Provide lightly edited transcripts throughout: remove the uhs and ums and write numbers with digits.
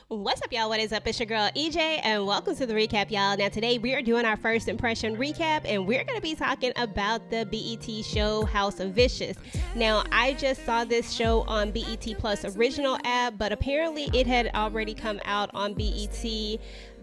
What's up, y'all? What is up? It's your girl EJ, and welcome to the recap, y'all. Now, today we are doing our first impression recap, and we're going to be talking about the BET show House of Vicious. Now, I just saw this show on BET Plus original app, but apparently it had already come out on BET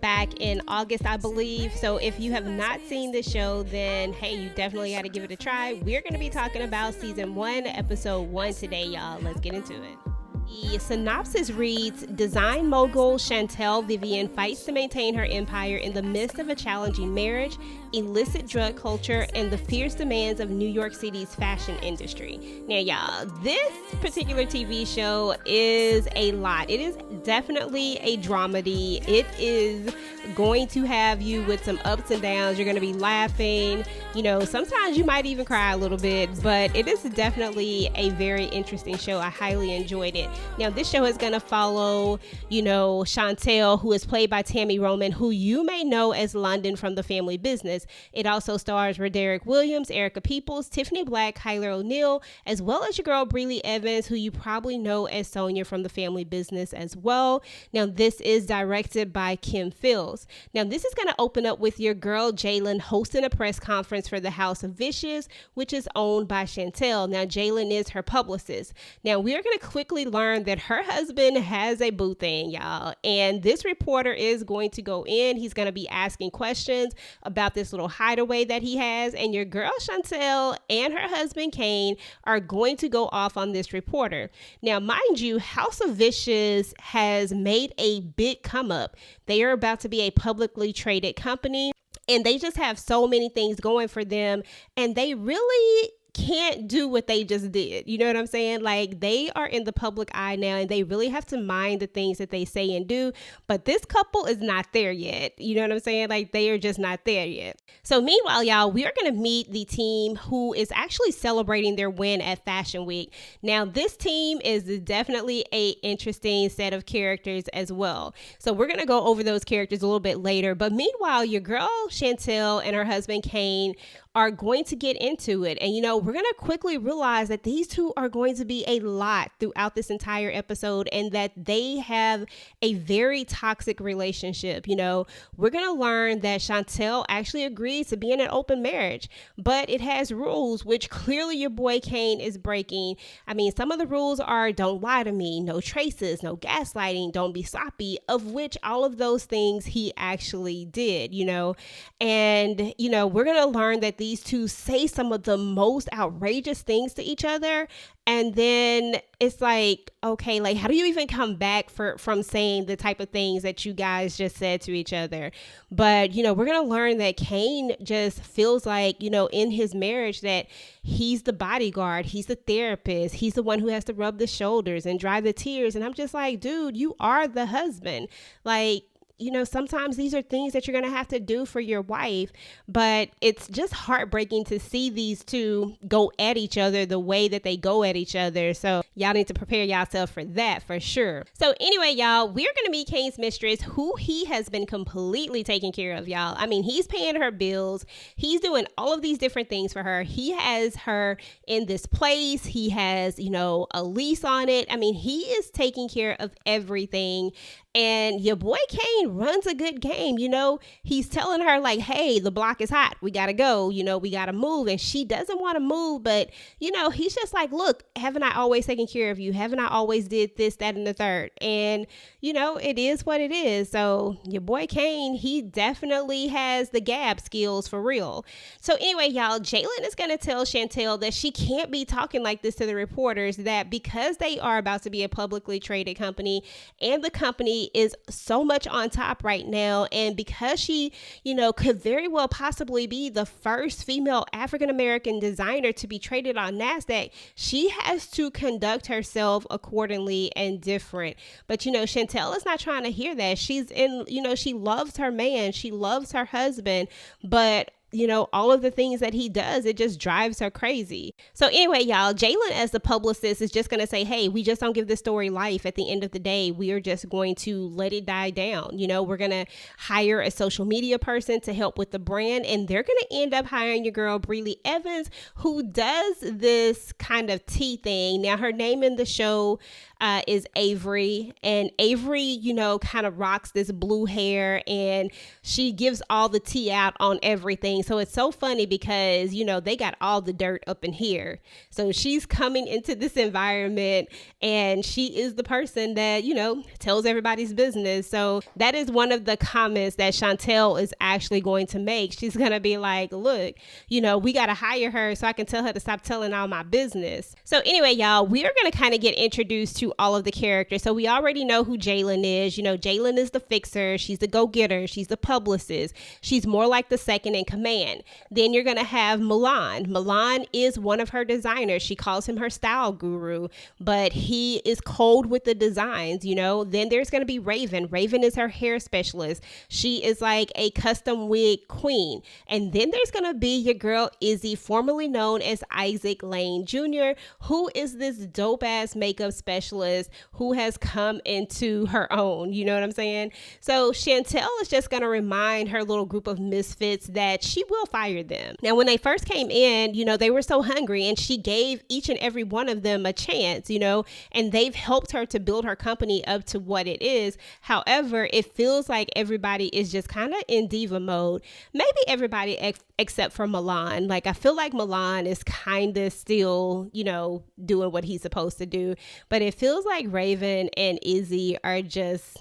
back in August, I believe. So if you have not seen the show, then hey, you definitely got to give it a try. We're going to be talking about season 1, episode 1 today, y'all. Let's get into it. The synopsis reads, design mogul Chantel Vivian fights to maintain her empire in the midst of a challenging marriage, illicit drug culture, and the fierce demands of New York City's fashion industry. Now, y'all, this particular TV show is a lot. It is definitely a dramedy. It is going to have you with some ups and downs. You're going to be laughing. You know, sometimes you might even cry a little bit, but it is definitely a very interesting show. I highly enjoyed it. Now, this show is going to follow, Chantel, who is played by Tammy Roman, who you may know as London from The Family Business. It also stars Roderick Williams, Erica Peoples, Tiffany Black, Kyler O'Neill, as well as your girl Breely Evans, who you probably know as Sonia from The Family Business as well. Now, this is directed by Kim Fields. Now, this is going to open up with your girl Jalen hosting a press conference for the House of Vicious, which is owned by Chantel. Now, Jalen is her publicist. Now, we are going to quickly learn that her husband has a boo thing, y'all. And this reporter is going to go in. He's going to be asking questions about this little hideaway that he has. And your girl Chantel and her husband Kane are going to go off on this reporter. Now, mind you, House of Vicious has made a big come up. They are about to be a publicly traded company, and they just have so many things going for them, and they really can't do what they just did. You know what I'm saying? Like, they are in the public eye now, and they really have to mind the things that they say and do. But this couple is not there yet. You know what I'm saying? Like, they are just not there yet. So meanwhile, y'all, we are going to meet the team who is actually celebrating their win at Fashion Week. Now, this team is definitely a interesting set of characters as well. So we're going to go over those characters a little bit later. But meanwhile, your girl Chantel and her husband Kane are going to get into it. And, we're going to quickly realize that these two are going to be a lot throughout this entire episode, and that they have a very toxic relationship. We're going to learn that Chantel actually agreed to be in an open marriage, but it has rules, which clearly your boy Kane is breaking. I mean, some of the rules are don't lie to me, no traces, no gaslighting, don't be sloppy, of which all of those things he actually did, and, we're going to learn that these two say some of the most outrageous things to each other. And then it's like, okay, like, how do you even come back from saying the type of things that you guys just said to each other? But, we're going to learn that Kane just feels like, in his marriage, that he's the bodyguard, he's the therapist, he's the one who has to rub the shoulders and dry the tears. And I'm just like, dude, you are the husband. Like, sometimes these are things that you're going to have to do for your wife, but it's just heartbreaking to see these two go at each other the way that they go at each other. So y'all need to prepare yourself for that for sure. So anyway, y'all, we're going to meet Kane's mistress, who he has been completely taking care of, y'all. I mean, he's paying her bills. He's doing all of these different things for her. He has her in this place. He has, a lease on it. I mean, he is taking care of everything. And your boy Kane runs a good game. He's telling her like, hey, the block is hot. We got to go. We got to move. And she doesn't want to move. But, he's just like, look, haven't I always taken care of you? Haven't I always did this, that, and the third? And, it is what it is. So your boy Kane, he definitely has the gab skills for real. So anyway, y'all, Jalen is going to tell Chantel that she can't be talking like this to the reporters, that because they are about to be a publicly traded company and the company is so much on top right now, and because she, could very well possibly be the first female African-American designer to be traded on NASDAQ, she has to conduct herself accordingly and different. But, Chantel is not trying to hear that. She's in, she loves her man. She loves her husband, but all of the things that he does, it just drives her crazy. So anyway, y'all, Jalen as the publicist is just going to say, hey, we just don't give this story life. At the end of the day, we are just going to let it die down. We're going to hire a social media person to help with the brand, and they're going to end up hiring your girl, Breely Evans, who does this kind of tea thing. Now, her name in the show, is Avery. And Avery, kind of rocks this blue hair, and she gives all the tea out on everything. So it's so funny because, they got all the dirt up in here. So she's coming into this environment, and she is the person that, tells everybody's business. So that is one of the comments that Chantel is actually going to make. She's going to be like, look, we got to hire her so I can tell her to stop telling all my business. So anyway, y'all, we are going to kind of get introduced to all of the characters. So we already know who Jalen is. Jalen is the fixer. She's the go-getter. She's the publicist. She's more like the second in command. Then you're going to have Milan. Milan is one of her designers. She calls him her style guru, but he is cold with the designs, Then there's going to be Raven. Raven is her hair specialist. She is like a custom wig queen. And then there's going to be your girl Izzy, formerly known as Isaac Lane Jr., who is this dope ass makeup specialist who has come into her own. You know what I'm saying? So Chantel is just going to remind her little group of misfits that she will fire them. Now, when they first came in, they were so hungry, and she gave each and every one of them a chance, and they've helped her to build her company up to what it is. However, it feels like everybody is just kind of in diva mode. Maybe everybody except for Milan. Like, I feel like Milan is kind of still, doing what he's supposed to do. But it feels like Raven and Izzy are just,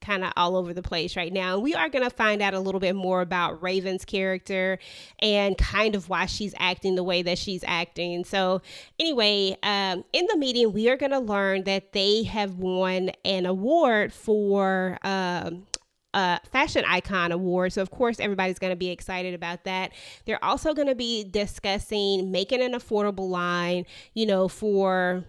kind of all over the place right now. And we are going to find out a little bit more about Raven's character and kind of why she's acting the way that she's acting. So anyway, in the meeting, we are going to learn that they have won an award for fashion icon award. So of course, everybody's going to be excited about that. They're also going to be discussing making an affordable line, for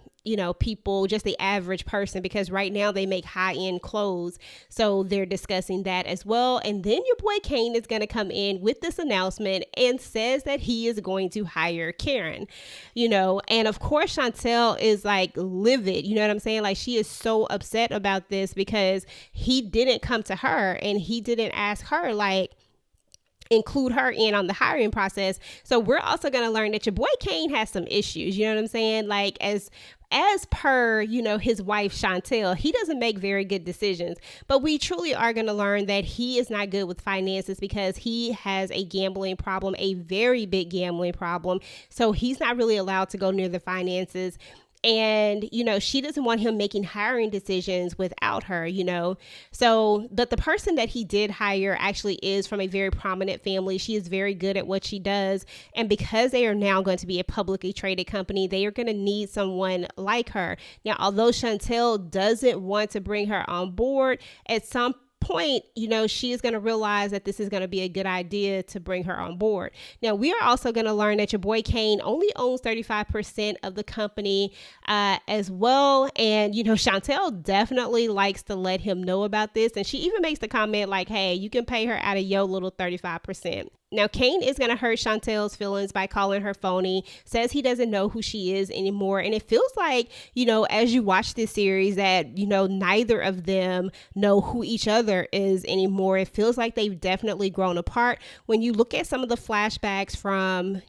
people, just the average person, because right now they make high-end clothes. So they're discussing that as well. And then your boy Kane is going to come in with this announcement and says that he is going to hire Karen, and of course Chantel is like livid. You know what I'm saying? Like, she is so upset about this because he didn't come to her and he didn't ask her, like, include her in on the hiring process. So we're also going to learn that your boy Kane has some issues. You know what I'm saying? Like, as per, his wife Chantel, he doesn't make very good decisions, but we truly are going to learn that he is not good with finances because he has a gambling problem, a very big gambling problem. So he's not really allowed to go near the finances. And, she doesn't want him making hiring decisions without her, So, but the person that he did hire actually is from a very prominent family. She is very good at what she does. And because they are now going to be a publicly traded company, they are going to need someone like her. Now, although Chantel doesn't want to bring her on board, at some point, she is going to realize that this is going to be a good idea to bring her on board. Now, we are also going to learn that your boy Kane only owns 35% of the company as well. And, Chantel definitely likes to let him know about this. And she even makes the comment like, hey, you can pay her out of your little 35%. Now, Kane is going to hurt Chantel's feelings by calling her phony, says he doesn't know who she is anymore. And it feels like, as you watch this series that, neither of them know who each other is anymore. It feels like they've definitely grown apart. When you look at some of the flashbacks from,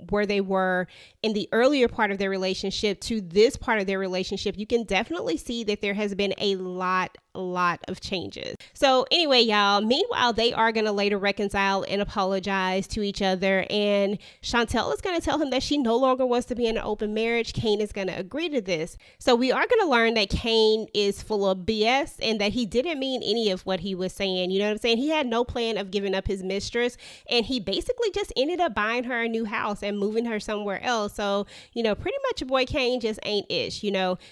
where they were in the earlier part of their relationship to this part of their relationship, you can definitely see that there has been a lot of changes. So anyway, y'all, meanwhile, they are going to later reconcile and apologize to each other. And Chantel is going to tell him that she no longer wants to be in an open marriage. Kane is going to agree to this. So we are going to learn that Kane is full of BS and that he didn't mean any of what he was saying. You know what I'm saying? He had no plan of giving up his mistress, and he basically just ended up buying her a new house and moving her somewhere else. So, pretty much your boy Kane just ain't ish,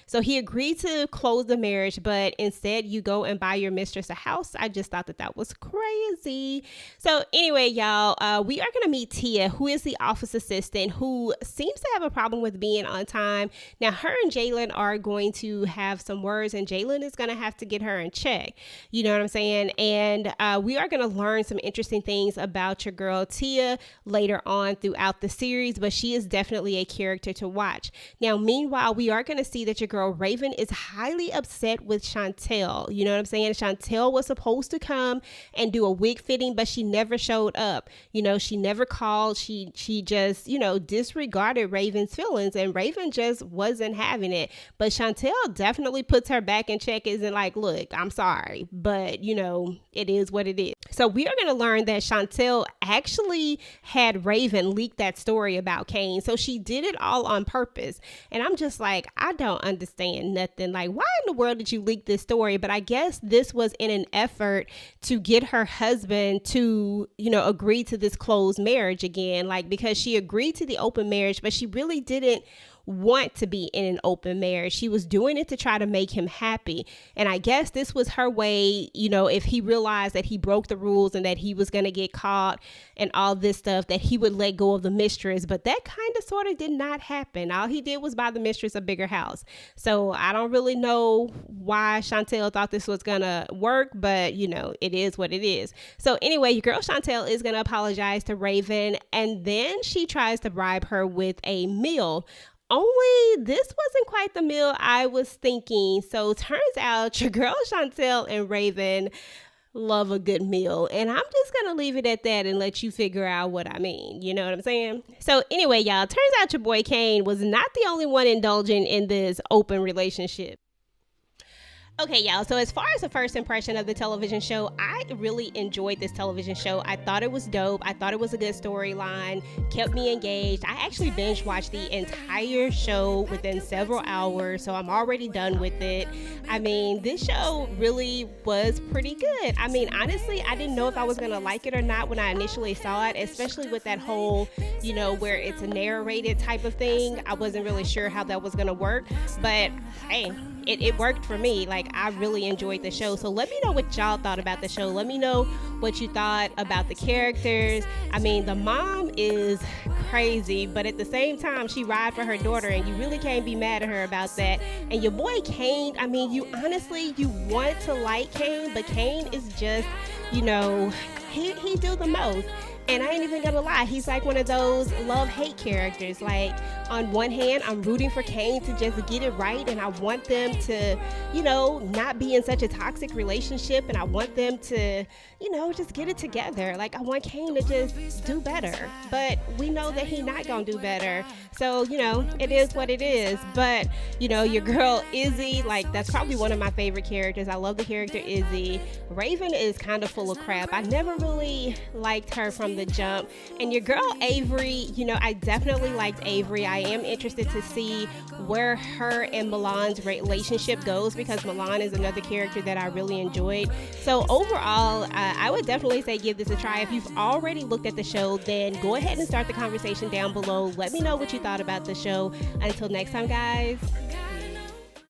So he agreed to close the marriage, but instead you go and buy your mistress a house. I just thought that was crazy. So anyway, y'all, we are going to meet Tia, who is the office assistant who seems to have a problem with being on time. Now, her and Jalen are going to have some words, and Jalen is going to have to get her in check. You know what I'm saying? And we are going to learn some interesting things about your girl Tia later on throughout the series, but she is definitely a character to watch. Now, meanwhile, we are going to see that your girl Raven is highly upset with Chantel. Chantel. You know what I'm saying? Chantel was supposed to come and do a wig fitting, but she never showed up. You know, she never called. She just, you know, disregarded Raven's feelings, and Raven just wasn't having it. But Chantel definitely puts her back in check, isn't like, look, I'm sorry, but you know, it is what it is. So we are going to learn that Chantel actually had Raven leak that story about Kane. So she did it all on purpose. And I'm just like, I don't understand nothing. Like, why in the world did you leak this story? But I guess this was in an effort to get her husband to, you know, agree to this closed marriage again. Like, because she agreed to the open marriage, but she really didn't want to be in an open marriage. She was doing it to try to make him happy. And I guess this was her way, you know, if he realized that he broke the rules and that he was going to get caught and all this stuff, that he would let go of the mistress. But that kind of sort of did not happen. All he did was buy the mistress a bigger house. So I don't really know why Chantel thought this was going to work, but you know, it is what it is. So anyway, your girl Chantel is going to apologize to Raven, and then she tries to bribe her with a meal. Only this wasn't quite the meal I was thinking. So turns out your girl Chantel and Raven love a good meal. And I'm just going to leave it at that and let you figure out what I mean. You know what I'm saying? So anyway, y'all, turns out your boy Kane was not the only one indulging in this open relationship. Okay, y'all, so as far as the first impression of the television show, I really enjoyed this television show. I thought it was dope. I thought it was a good storyline, kept me engaged. I actually binge watched the entire show within several hours, so I'm already done with it. I mean, this show really was pretty good. I mean, honestly, I didn't know if I was going to like it or not when I initially saw it, especially with that whole, you know, where it's a narrated type of thing. I wasn't really sure how that was going to work, but hey, it worked for me. Like, I really enjoyed the show. So let me know what y'all thought about the show. Let me know what you thought about the characters. I mean, the mom is crazy, but at the same time, she ride for her daughter, and you really can't be mad at her about that. And your boy Kane, I mean, you honestly, you want to like Kane, but Kane is just, you know, he do the most. And I ain't even gonna lie, he's like one of those love-hate characters. Like, on one hand, I'm rooting for Kane to just get it right, and I want them to, you know, not be in such a toxic relationship, and I want them to, you know, just get it together. Like, I want Kane to just do better. But we know that he's not gonna do better. So, you know, it is what it is. But, you know, your girl Izzy, like, that's probably one of my favorite characters. I love the character Izzy. Raven is kind of full of crap. I never really liked her from the jump. And your girl Avery, you know, I definitely liked Avery. I am interested to see where her and Milan's relationship goes, because Milan is another character that I really enjoyed. So overall, I would definitely say give this a try. If you've already looked at the show, then go ahead and start the conversation down below. Let me know what you thought about the show. Until next time, guys.